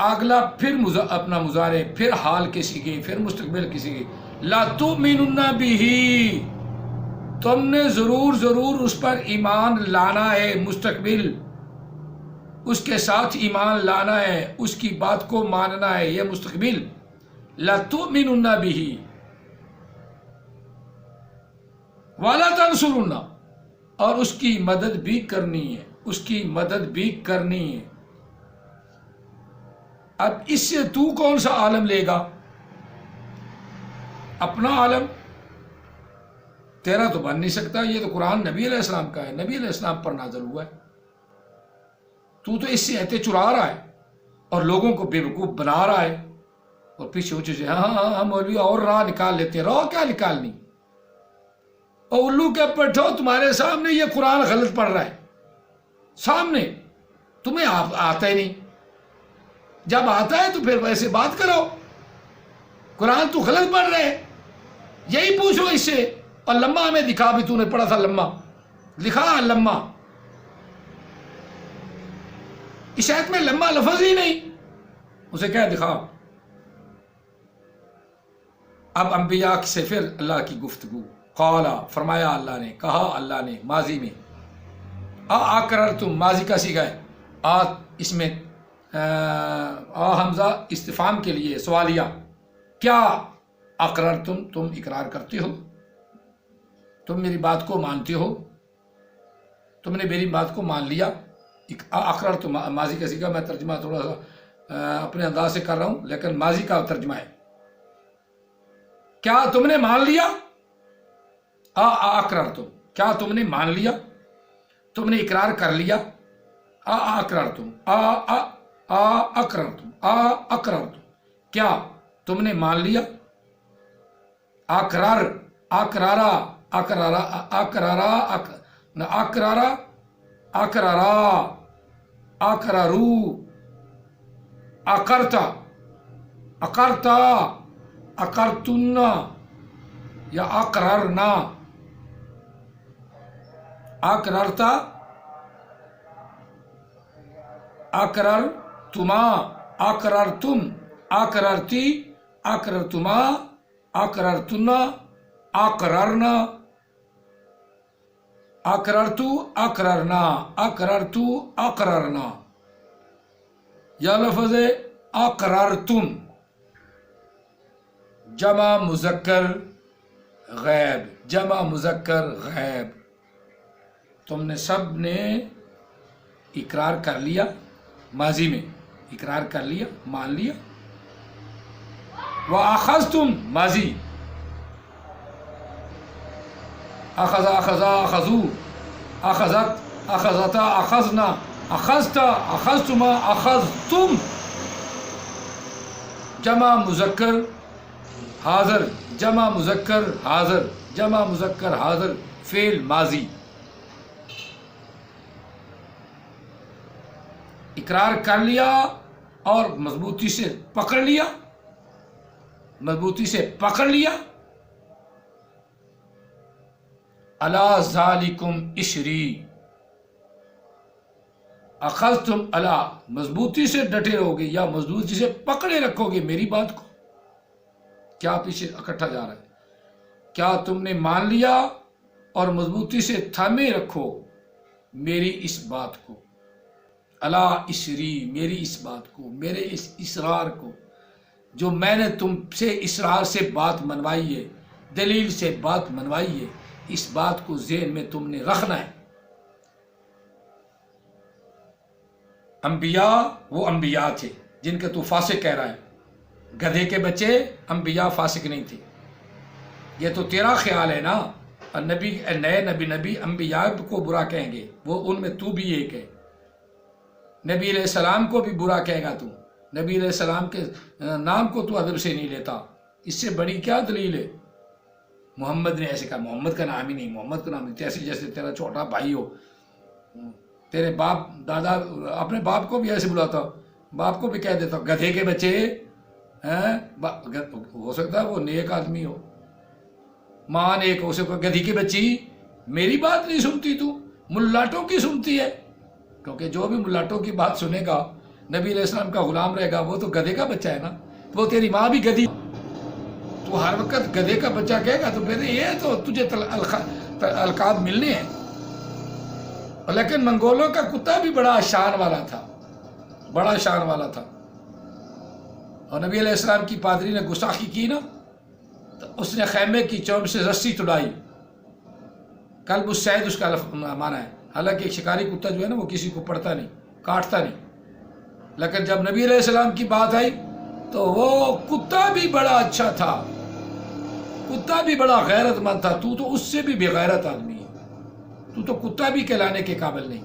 اگلا پھر اپنا مضارع، پھر حال کسی کی، پھر مستقبل کسی کی. لا تؤمنن بہ، تم نے ضرور اس پر ایمان لانا ہے. مستقبل، اس کے ساتھ ایمان لانا ہے، اس کی بات کو ماننا ہے. یہ مستقبل. لا تؤمنن بہ ولا تنصرن، اور اس کی مدد بھی کرنی ہے، اس کی مدد بھی کرنی ہے. اب اس سے تو کون سا عالم لے گا؟ اپنا عالم تیرا تو بن نہیں سکتا. یہ تو قرآن نبی علیہ السلام کا ہے، نبی علیہ السلام پر نازل ہوا ہے. تو اس سے ایتے چرا رہا ہے اور لوگوں کو بیوقوف بنا رہا ہے، اور پیچھے اونچے سے ہاں مولوی اور راہ نکال لیتے ہیں. راہ کیا نکالنی؟ اور الو کے پٹھو، تمہارے سامنے یہ قرآن غلط پڑھ رہا ہے، سامنے تمہیں آتا ہی نہیں. جب آتا ہے تو پھر ویسے بات کرو. قرآن تو غلط پڑھ رہے، یہی پوچھو اس سے. اور لمحہ ہمیں دکھا بھی، تو نے پڑھا تھا لمحہ، لکھا لمحہ. اس آیت میں لمحہ لفظ ہی نہیں، اسے کیا دکھا. اب انبیاء سے پھر اللہ کی گفتگو. قالا، فرمایا اللہ نے، کہا اللہ نے، ماضی میں. اقررتم، ماضی کا صیغہ ہے. اس میں حمزہ استفہام کے لیے سوالیہ. کیا اقررتم، تم اقرار کرتے ہو، تم میری بات کو مانتے ہو، تم نے میری بات کو مان لیا. اقررتم ماضی کا صیغہ، میں ترجمہ تھوڑا سا اپنے انداز سے کر رہا ہوں، لیکن ماضی کا ترجمہ ہے. کیا تم نے مان لیا؟ اقررتم، کیا تم نے مان لیا، تم نے اقرار کر لیا. اقررتم، اقررتم، کیا تم نے مان لیا. اقرارا، اقرارو، اقرتا، اقرتن یا اقررنا. اقررتا، اقررتما، اقررتم، اقررتی، اقررتما، اقررتنا، اقررنا، اقررتو، اقررنا، اقررتو، اقررنا. یا لفظ اقررتم جمع مذکر غیب، جمع مذکر غیب. تم نے سب نے اقرار کر لیا، ماضی میں اقرار کر لیا، مان لیا. وَأَخَذْتُمْ، ماضی. اخذا، اخذا، اخذو، اخذت، اخذتا اخذنا اخذتا اخذتما اخذتم، جمع مذکر حاضر، جمع مذکر حاضر، جمع مذکر حاضر، فعل ماضی. اقرار کر لیا اور مضبوطی سے پکڑ لیا، مضبوطی سے پکڑ لیا. الا ذالکم اشری، اخذتم الا، مضبوطی سے ڈٹے رہو گے یا مضبوطی سے پکڑے رکھو گے میری بات کو. کیا پیچھے اکٹھا جا رہا ہے؟ کیا تم نے مان لیا اور مضبوطی سے تھامے رکھو میری اس بات کو. الا اشری، میری اس بات کو، میرے اس اصرار کو، جو میں نے تم سے اصرار سے بات منوائی ہے، دلیل سے بات منوائی ہے، اس بات کو ذہن میں تم نے رکھنا ہے. انبیاء وہ انبیاء تھے جن کے تو فاسق کہہ رہا ہے. گدھے کے بچے انبیاء فاسق نہیں تھے. یہ تو تیرا خیال ہے نا. نبی نئے نبی انبیاء کو برا کہیں گے، وہ ان میں تو بھی ایک ہے. نبی علیہ السلام کو بھی برا کہے گا تو. نبی علیہ السلام کے نام کو تو ادب سے نہیں لیتا. اس سے بڑی کیا دلیل ہے؟ محمد نے ایسے کہا، محمد کا نام ہی نہیں، محمد کا نام نہیں. ایسے جیسے تیرا چھوٹا بھائی ہو، تیرے باپ دادا اپنے باپ کو بھی ایسے بلاتا، باپ کو بھی کہہ دیتا گدھے کے بچے. ہو سکتا ہے وہ نیک آدمی ہو، ماں نیک ہو سکتا. گدھی کی بچی میری بات نہیں سنتی، تو ملاٹوں کی سنتی ہے. کیونکہ جو بھی ملاٹوں کی بات سنے گا، نبی علیہ السلام کا غلام رہے گا، وہ تو گدھے کا بچہ ہے نا. وہ تیری ماں بھی گدھی، تو ہر وقت گدھے کا بچہ کہے گا تو پھر یہ تو تجھے القاب ملنے ہیں. لیکن منگولوں کا کتا بھی بڑا شان والا تھا، بڑا شان والا تھا. اور نبی علیہ السلام کی پادری نے گستاخی کی نا، تو اس نے خیمے کی چوب سے رسی توڑائی. کلب الصید اس کا مانا ہے. حالانکہ ایک شکاری کتا جو ہے نا، وہ کسی کو پڑتا نہیں، کاٹتا نہیں. لیکن جب نبی علیہ السلام کی بات آئی تو وہ کتا بھی بڑا اچھا تھا، کتا بھی بڑا غیرت مند تھا. تو اس سے بھی بے غیرت آدمی ہے، تو کتا بھی کہلانے کے قابل نہیں.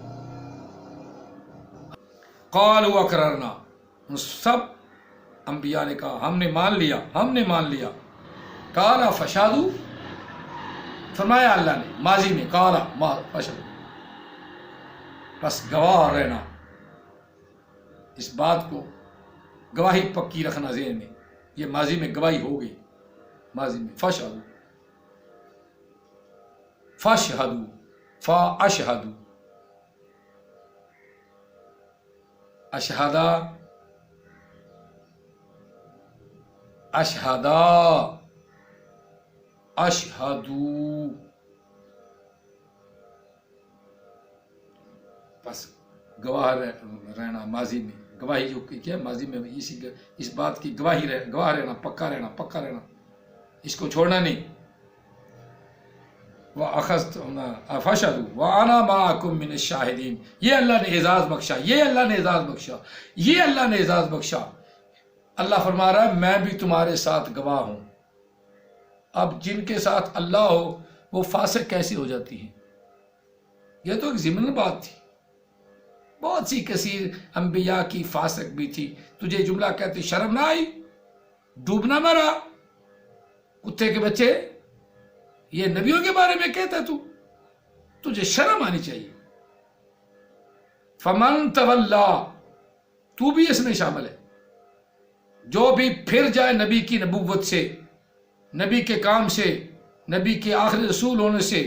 قالوا اقررنا، سب انبیاء نے کہا ہم نے مان لیا، ہم نے مان لیا. قال فشہدوا، فرمایا اللہ نے ماضی میں، قال فشہدوا، بس گواہ رہنا. اس بات کو گواہی پکی رکھنا ذہن میں. یہ ماضی میں گواہی ہو گئی، ماضی میں. فشہدوا، فشہدوا، فاشہدوا، اشہدا، اشہدا، اشہدو. بس گواہ رہنا ماضی میں. گواہی جو کیا ماضی میں، اس بات کی گواہ رہنا، پکا رہنا، پکا رہنا، اس کو چھوڑنا نہیں. وَأَخَذْتُ فَشَهِدُوا وَأَنَا مَعَكُمْ مِنَ الشَّاهِدِينَ. یہ اللہ نے اعزاز بخشا، یہ اللہ نے اعزاز بخشا، یہ اللہ نے اعزاز بخشا. اللہ فرما رہا ہے میں بھی تمہارے ساتھ گواہ ہوں. اب جن کے ساتھ اللہ ہو وہ فاسق کیسی ہو جاتی ہیں؟ یہ تو ایک ضمن بات تھی. بہت سی کثیر انبیاء کی فاسق بھی تھی. تجھے جملہ کہتے شرم نہ آئی؟ ڈوبنا مرا کتے کے بچے، یہ نبیوں کے بارے میں کہتا ہے تجھے شرم آنی چاہیے. فمن تولا، تو بھی اس میں شامل ہے. جو بھی پھر جائے نبی کی نبوت سے، نبی کے کام سے، نبی کے آخری رسول ہونے سے،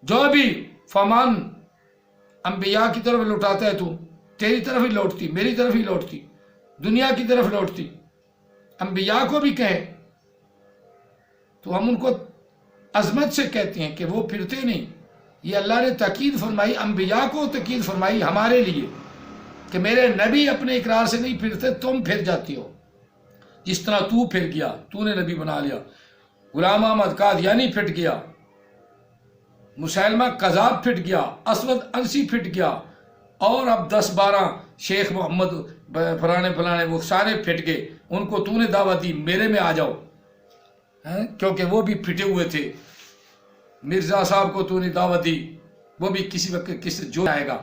جو بھی فمان انبیاء کی طرف لوٹاتا ہے، تو تیری طرف ہی لوٹتی، میری طرف ہی لوٹتی، دنیا کی طرف لوٹتی. انبیاء کو بھی کہیں تو ہم ان کو عظمت سے کہتے ہیں کہ وہ پھرتے نہیں. یہ اللہ نے تاکید فرمائی، انبیاء کو تاکید فرمائی ہمارے لیے کہ میرے نبی اپنے اقرار سے نہیں پھرتے، تم پھر جاتی ہو. جس طرح تو پھر گیا، تو نے نبی بنا لیا. غلام احمد قادیانی پھٹ گیا، مسیلمہ کذاب پھٹ گیا، اسود انسی پھٹ گیا، اور اب 10-12 شیخ محمد فلانے وہ سارے پھٹ گئے. ان کو تو نے دعوت دی میرے میں آ جاؤ، کیونکہ وہ بھی پھٹے ہوئے تھے. مرزا صاحب کو تو نے دعوت دی، وہ بھی کسی وقت کس جو آئے گا.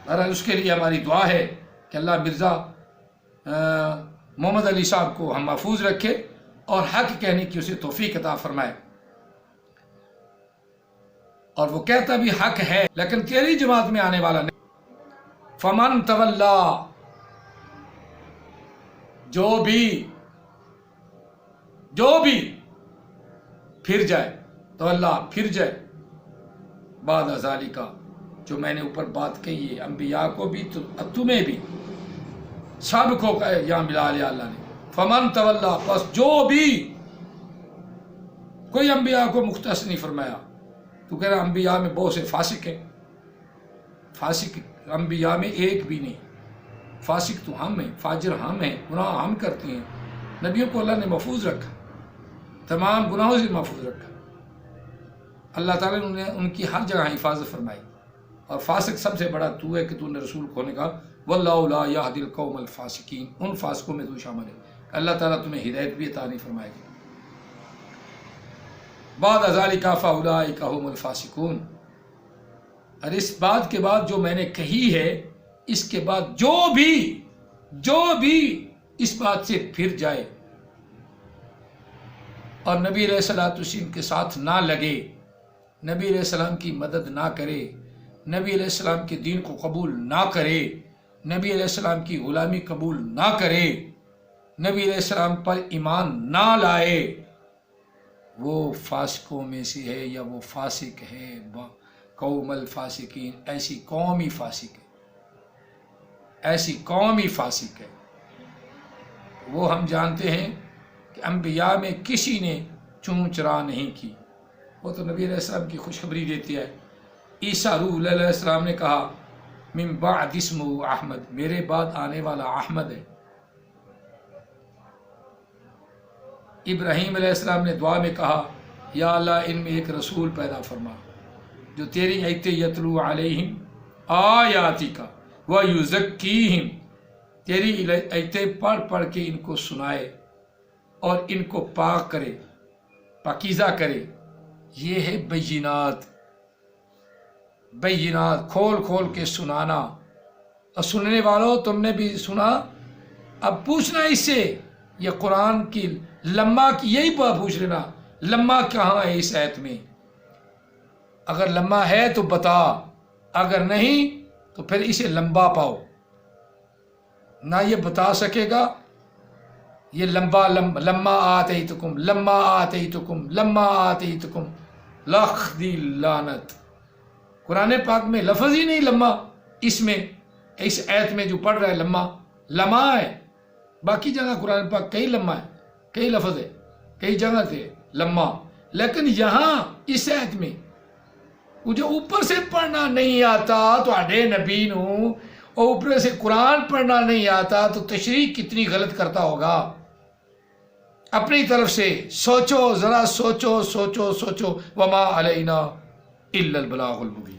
بہرحال اس کے لیے ہماری دعا ہے کہ اللہ مرزا محمد علی صاحب کو ہم محفوظ رکھے اور حق کہنے کی اسے توفیق عطا فرمائے. اور وہ کہتا بھی حق ہے لیکن تیری جماعت میں آنے والا نہیں. فمن تولا، جو بھی پھر جائے، تولا پھر جائے، بعد ذالک، جو میں نے اوپر بات کہی ہے، انبیاء کو بھی تو تمہیں بھی سب کو یہاں ملا لیا اللہ نے. فمن تولا، بس جو بھی، کوئی انبیاء کو مختص نہیں فرمایا. تو کہہ رہا انبیاء میں بہت سے فاسق ہیں. فاسق انبیاء میں ایک بھی نہیں. فاسق تو ہم ہیں، فاجر ہم ہیں، گناہ ہم کرتے ہیں. نبیوں کو اللہ نے محفوظ رکھا، تمام گناہوں سے محفوظ رکھا. اللہ تعالیٰ نے ان کی ہر جگہ حفاظت فرمائی. اور فاسق سب سے بڑا تو ہے کہ تو نے رسول کو نے کہا واللہ لا یہدی القوم الفاسقین، ان فاسقوں میں تو شامل ہے. اللہ تعالیٰ تمہیں ہدایت بھی عطا نہیں فرمائے گا. بعد ذالک فاولئک هم الفاسقون. اور اس بات کے بعد جو میں نے کہی ہے، اس کے بعد جو بھی اس بات سے پھر جائے اور نبی علیہ الصلوۃ والسلام کے ساتھ نہ لگے، نبی علیہ السلام کی مدد نہ کرے، نبی علیہ السلام کے دین کو قبول نہ کرے، نبی علیہ السلام کی غلامی قبول نہ کرے، نبی علیہ السلام پر ایمان نہ لائے، وہ فاسقوں میں سے ہے یا وہ فاسق ہے. قوم الفاسقین، ایسی قوم ہی فاسق ہے، ایسی قوم ہی فاسق ہے. وہ ہم جانتے ہیں کہ انبیاء میں کسی نے چون چرا نہیں کی. وہ تو نبی علیہ السلام کی خوشخبری دیتی ہے. عیسیٰ روح اللہ علیہ السلام نے کہا من بعد اسمہ احمد، میرے بعد آنے والا احمد ہے. ابراہیم علیہ السلام نے دعا میں کہا یا اللہ ان میں ایک رسول پیدا فرما جو تیری آیتیں یتلو علیہم آیاتک ویزکیہم، تیری آیتیں پڑھ پڑھ کے ان کو سنائے اور ان کو پاک کرے، پاکیزہ کرے. یہ ہے بینات، بینات کھول کھول کے سنانا. اور سننے والوں تم نے بھی سنا، اب پوچھنا اس سے، یہ قرآن کی لمحہ کی یہی پوچھ لینا لمحہ کہاں ہے اس آیت میں. اگر لمحہ ہے تو بتا، اگر نہیں تو پھر اسے لمبا پاؤ. نہ یہ بتا سکے گا، یہ لمحہ آتیتکم لمحہ آتیتکم لمحہ آتیتکم لاکھ دی لعنت. قرآن پاک میں لفظ ہی نہیں لمحہ، اس میں اس آیت میں جو پڑھ رہا ہے لمحہ ہے. باقی جگہ قرآن پاک کئی لمحہ ہے، کئی لفظ ہے، کئی جگہ تھے لمحہ. لیکن یہاں اس آیت میں مجھے اوپر سے پڑھنا نہیں آتا تو اڈے نبی نو، اور اوپر سے قرآن پڑھنا نہیں آتا تو تشریح کتنی غلط کرتا ہوگا. اپنی طرف سے سوچو، ذرا سوچو. وما علینا الا البلاغ المبین.